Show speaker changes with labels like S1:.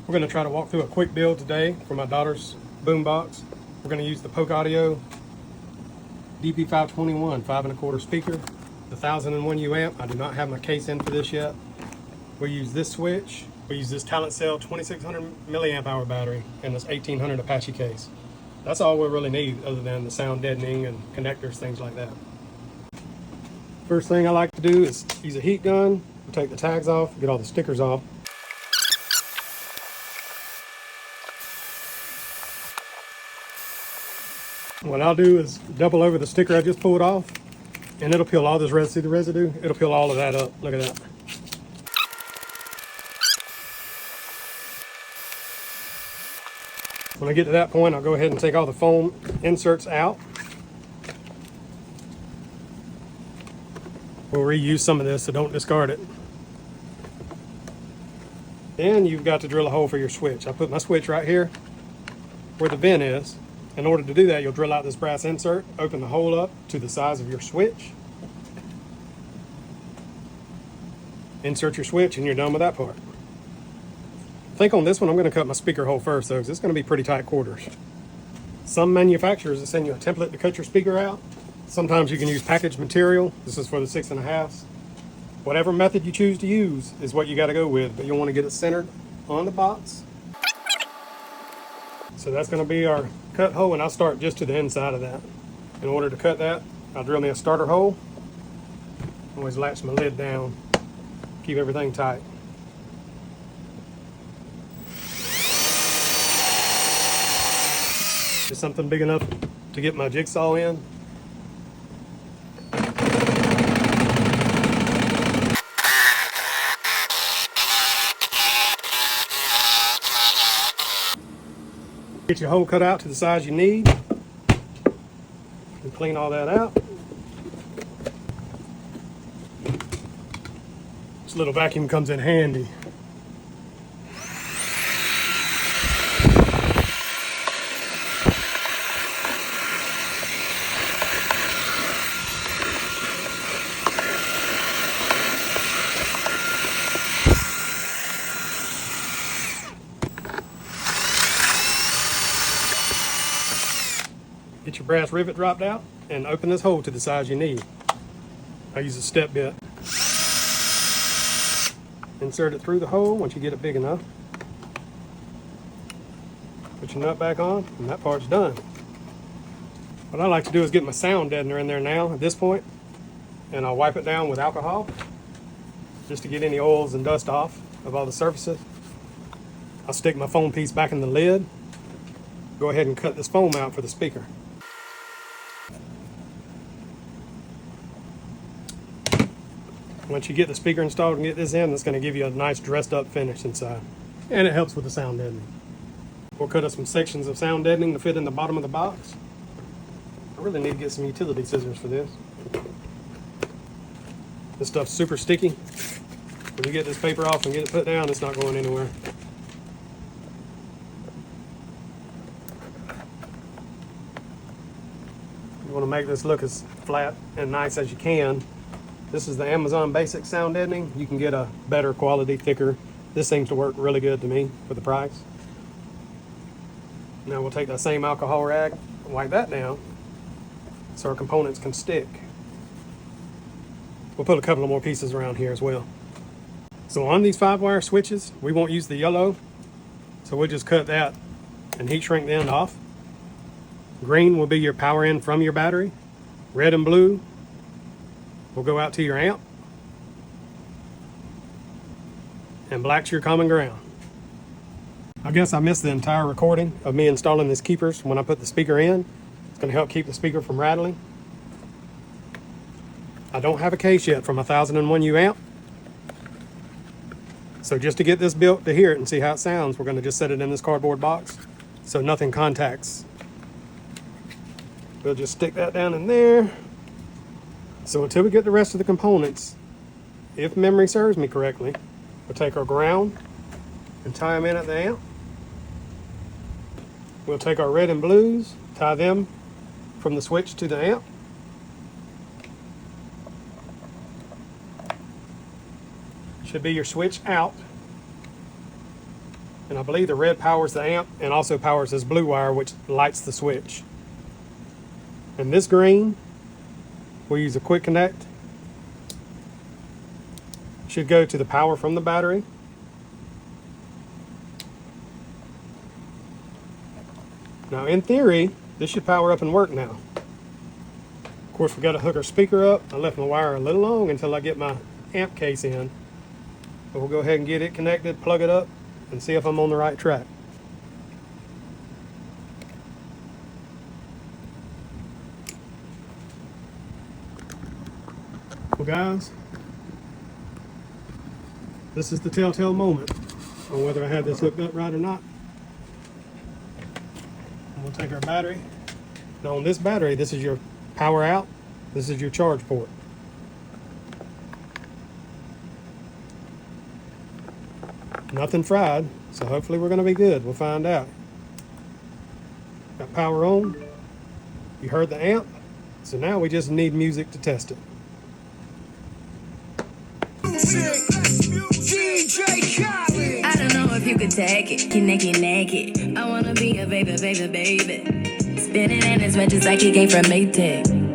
S1: We're going to try to walk through a quick build today for my daughter's boombox. We're going to use the Polk Audio DP521 5.25 speaker, the 1001 U amp. I do not have my case in for this yet. We use this switch. We use this Talent Cell 2600 milliamp hour battery and this 1800 Apache case. That's all we really need other than the sound deadening and connectors, things like that. First thing I like to do is use a heat gun. We'll take the tags off, get all the stickers off. What I'll do is double over the sticker I just pulled off, and it'll peel all this residue. See the residue? It'll peel all of that up. Look at that. When I get to that point, I'll go ahead and take all the foam inserts out. We'll reuse some of this, so don't discard it. Then you've got to drill a hole for your switch. I put my switch right here where the vent is. In order to do that, you'll drill out this brass insert, open the hole up to the size of your switch, insert your switch, and you're done with that part. I think on this one I'm going to cut my speaker hole first though, because it's going to be pretty tight quarters. Some manufacturers will send you a template to cut your speaker out. Sometimes you can use packaged material. This is for the 6.5s. Whatever method you choose to use is what you got to go with, but you'll want to get it centered on the box. So that's going to be our cut hole, and I'll start just to the inside of that. In order to cut that, I'll drill me a starter hole. Always latch my lid down, keep everything tight. Just something big enough to get my jigsaw in. Get your hole cut out to the size you need and clean all that out. This little vacuum comes in handy. Get your brass rivet dropped out and open this hole to the size you need. I use a step bit. Insert it through the hole once you get it big enough. Put your nut back on and that part's done. What I like to do is get my sound deadener in there now at this point, and I'll wipe it down with alcohol just to get any oils and dust off of all the surfaces. I'll stick my foam piece back in the lid. Go ahead and cut this foam out for the speaker. Once you get the speaker installed and get this in, it's going to give you a nice dressed up finish inside. And it helps with the sound deadening. We'll cut up some sections of sound deadening to fit in the bottom of the box. I really need to get some utility scissors for this. This stuff's super sticky. When you get this paper off and get it put down, it's not going anywhere. You want to make this look as flat and nice as you can. This is the Amazon Basic sound deadening. You can get a better quality, thicker. This seems to work really good to me for the price. Now we'll take that same alcohol rag and wipe that down so our components can stick. We'll put a couple of more pieces around here as well. So on these 5-wire switches, we won't use the yellow. So we'll just cut that and heat shrink the end off. Green will be your power in from your battery. Red and blue will go out to your amp. And black's your common ground. I guess I missed the entire recording of me installing these keepers when I put the speaker in. It's going to help keep the speaker from rattling. I don't have a case yet for my 1001 U amp. So just to get this built to hear it and see how it sounds, we're going to just set it in this cardboard box so nothing contacts. We'll just stick that down in there. So until we get the rest of the components, if memory serves me correctly, we'll take our ground and tie them in at the amp. We'll take our red and blues, tie them from the switch to the amp. Should be your switch out. And I believe the red powers the amp and also powers this blue wire, which lights the switch. And this green, we'll use a quick connect. Should go to the power from the battery. Now in theory, this should power up and work now. Of course, we got to hook our speaker up. I left my wire a little long until I get my amp case in. But we'll go ahead and get it connected, plug it up, and see if I'm on the right track. Well guys, this is the telltale moment on whether I have this hooked up right or not. And we'll take our battery. Now on this battery, this is your power out, this is your charge port. Nothing fried, so hopefully we're going to be good. We'll find out. Got power on. You heard the amp, so now we just need music to test it.
S2: I don't know if you could take it. Get naked. I wanna be a baby. Spinning in his red just like he came from Maytag.